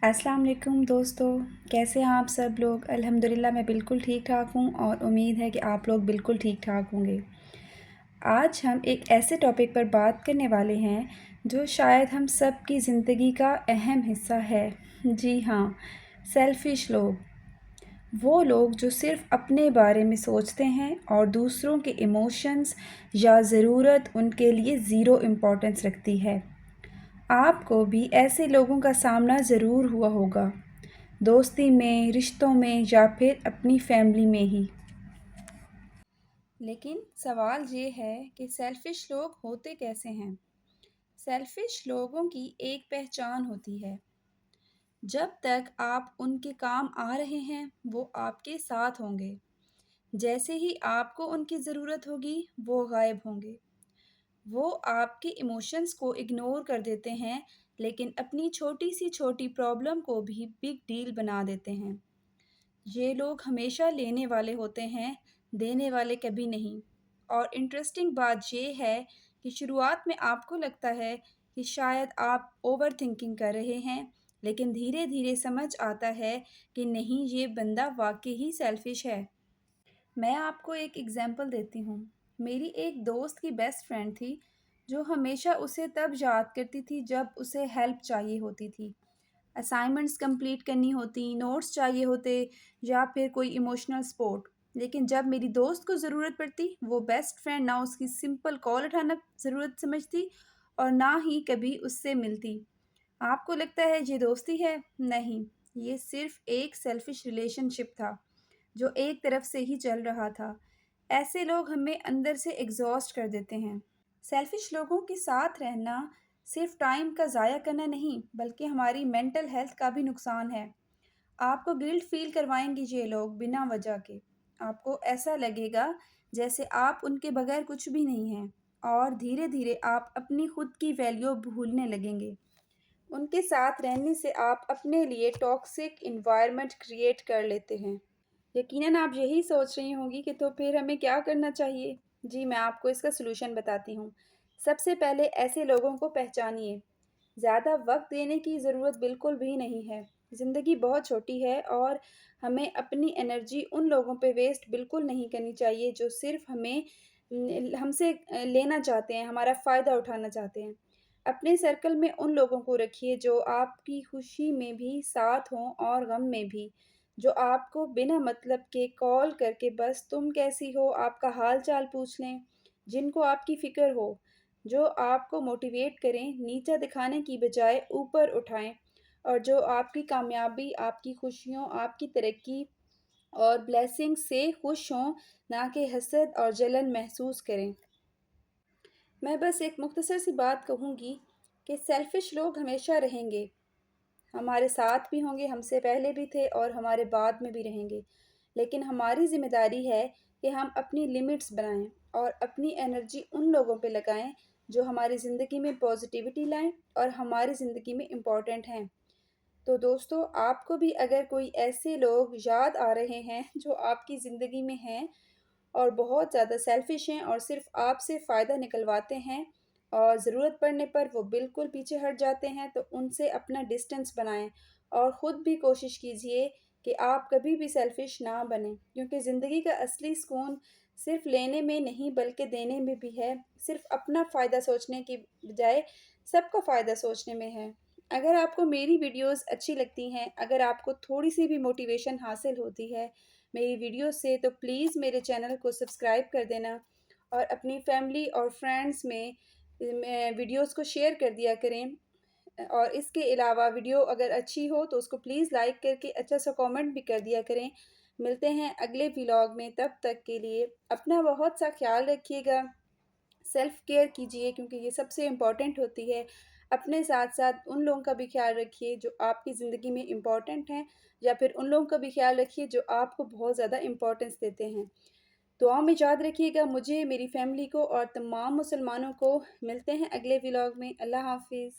अस्सलाम वालेकुम दोस्तों, कैसे हैं आप सब लोग? अल्हम्दुलिल्लाह मैं बिल्कुल ठीक ठाक हूँ और उम्मीद है कि आप लोग बिल्कुल ठीक ठाक होंगे। आज हम एक ऐसे टॉपिक पर बात करने वाले हैं जो शायद हम सब की ज़िंदगी का अहम हिस्सा है। जी हाँ, सेल्फ़िश लोग। वो लोग जो सिर्फ़ अपने बारे में सोचते हैं और दूसरों के इमोशंस या ज़रूरत उनके लिए ज़ीरो इम्पोर्टेंस रखती है। आपको भी ऐसे लोगों का सामना ज़रूर हुआ होगा, दोस्ती में, रिश्तों में या फिर अपनी फैमिली में ही। लेकिन सवाल ये है कि सेल्फ़िश लोग होते कैसे हैं? सेल्फ़िश लोगों की एक पहचान होती है। जब तक आप उनके काम आ रहे हैं, वो आपके साथ होंगे। जैसे ही आपको उनकी ज़रूरत होगी, वो गायब होंगे। वो आपके इमोशंस को इग्नोर कर देते हैं, लेकिन अपनी छोटी सी छोटी प्रॉब्लम को भी बिग डील बना देते हैं। ये लोग हमेशा लेने वाले होते हैं, देने वाले कभी नहीं। और इंटरेस्टिंग बात ये है कि शुरुआत में आपको लगता है कि शायद आप ओवर थिंकिंग कर रहे हैं, लेकिन धीरे धीरे समझ आता है कि नहीं, ये बंदा वाकई ही सेल्फिश है। मैं आपको एक एग्ज़ाम्पल देती हूँ। मेरी एक दोस्त की बेस्ट फ्रेंड थी, जो हमेशा उसे तब याद करती थी जब उसे हेल्प चाहिए होती थी। असाइनमेंट्स कंप्लीट करनी होती, नोट्स चाहिए होते या फिर कोई इमोशनल सपोर्ट। लेकिन जब मेरी दोस्त को ज़रूरत पड़ती, वो बेस्ट फ्रेंड ना उसकी सिंपल कॉल उठाना ज़रूरत समझती और ना ही कभी उससे मिलती। आपको लगता है ये दोस्ती है? नहीं, ये सिर्फ़ एक सेल्फ़िश रिलेशनशिप था, जो एक तरफ से ही चल रहा था। ऐसे लोग हमें अंदर से एग्ज़ॉस्ट कर देते हैं। सेल्फ़िश लोगों के साथ रहना सिर्फ़ टाइम का ज़ाया करना नहीं, बल्कि हमारी मेंटल हेल्थ का भी नुकसान है। आपको गिल्ट फ़ील करवाएँगे ये लोग बिना वजह के। आपको ऐसा लगेगा जैसे आप उनके बगैर कुछ भी नहीं हैं और धीरे-धीरे आप अपनी खुद की वैल्यू भूलने लगेंगे। उनके साथ रहने से आप अपने लिए टॉक्सिक एनवायरनमेंट क्रिएट कर लेते हैं। यकीनन आप यही सोच रही होंगी कि तो फिर हमें क्या करना चाहिए? जी, मैं आपको इसका सॉल्यूशन बताती हूँ। सबसे पहले ऐसे लोगों को पहचानिए। ज़्यादा वक़्त देने की ज़रूरत बिल्कुल भी नहीं है। ज़िंदगी बहुत छोटी है और हमें अपनी एनर्जी उन लोगों पे वेस्ट बिल्कुल नहीं करनी चाहिए जो सिर्फ़ हमें हमसे लेना चाहते हैं, हमारा फ़ायदा उठाना चाहते हैं। अपने सर्कल में उन लोगों को रखिए जो आपकी खुशी में भी साथ हों और गम में भी। जो आपको बिना मतलब के कॉल करके बस तुम कैसी हो, आपका हाल-चाल पूछ लें। जिनको आपकी फ़िक्र हो, जो आपको मोटिवेट करें, नीचा दिखाने की बजाय ऊपर उठाएँ और जो आपकी कामयाबी, आपकी खुशियों, आपकी तरक्की और ब्लेसिंग से खुश हों, ना कि हसद और जलन महसूस करें। मैं बस एक मुख्तसर सी बात कहूँगी कि सेल्फ़िश लोग हमेशा रहेंगे। हमारे साथ भी होंगे, हमसे पहले भी थे और हमारे बाद में भी रहेंगे। लेकिन हमारी ज़िम्मेदारी है कि हम अपनी लिमिट्स बनाएँ और अपनी एनर्जी उन लोगों पे लगाएँ, जो हमारी ज़िंदगी में पॉज़िटिविटी लाएँ और हमारी ज़िंदगी में इम्पोर्टेंट हैं। तो दोस्तों, आपको भी अगर कोई ऐसे लोग याद आ रहे हैं, जो आपकी ज़िंदगी में हैं और बहुत ज़्यादा सेल्फ़िश हैं और सिर्फ़ आपसे फ़ायदा निकलवाते हैं और ज़रूरत पड़ने पर वो बिल्कुल पीछे हट जाते हैं, तो उनसे अपना डिस्टेंस बनाएँ और ख़ुद भी कोशिश कीजिए कि आप कभी भी सेल्फ़िश ना बनें, क्योंकि ज़िंदगी का असली सुकून सिर्फ़ लेने में नहीं बल्कि देने में भी है। सिर्फ़ अपना फ़ायदा सोचने की बजाय सबका फ़ायदा सोचने में है। अगर आपको मेरी वीडियोज़ अच्छी लगती हैं, अगर आपको थोड़ी-सी भी मोटिवेशन हासिल होती है मेरी वीडियो से, तो प्लीज़ मेरे चैनल को सब्सक्राइब कर देना और अपनी फैमिली और फ्रेंड्स में वीडियोज़ को शेयर कर दिया करें। और इसके अलावा वीडियो अगर अच्छी हो तो उसको प्लीज़ लाइक करके अच्छा सा कमेंट भी कर दिया करें। मिलते हैं अगले व्लॉग में, तब तक के लिए अपना बहुत सा ख़्याल रखिएगा। सेल्फ़ केयर कीजिए क्योंकि ये सबसे इम्पोर्टेंट होती है। अपने साथ-साथ उन लोगों का भी ख़्याल रखिए जो आपकी ज़िंदगी में इम्पोर्टेंट हैं, या फिर उन लोगों का भी ख़्याल रखिए जो आपको बहुत ज़्यादा इम्पोर्टेंस देते हैं। दुआ में याद रखिएगा मुझे, मेरी फ़ैमिली को और तमाम मुसलमानों को। मिलते हैं अगले व्लॉग में। अल्लाह हाफ़िज़।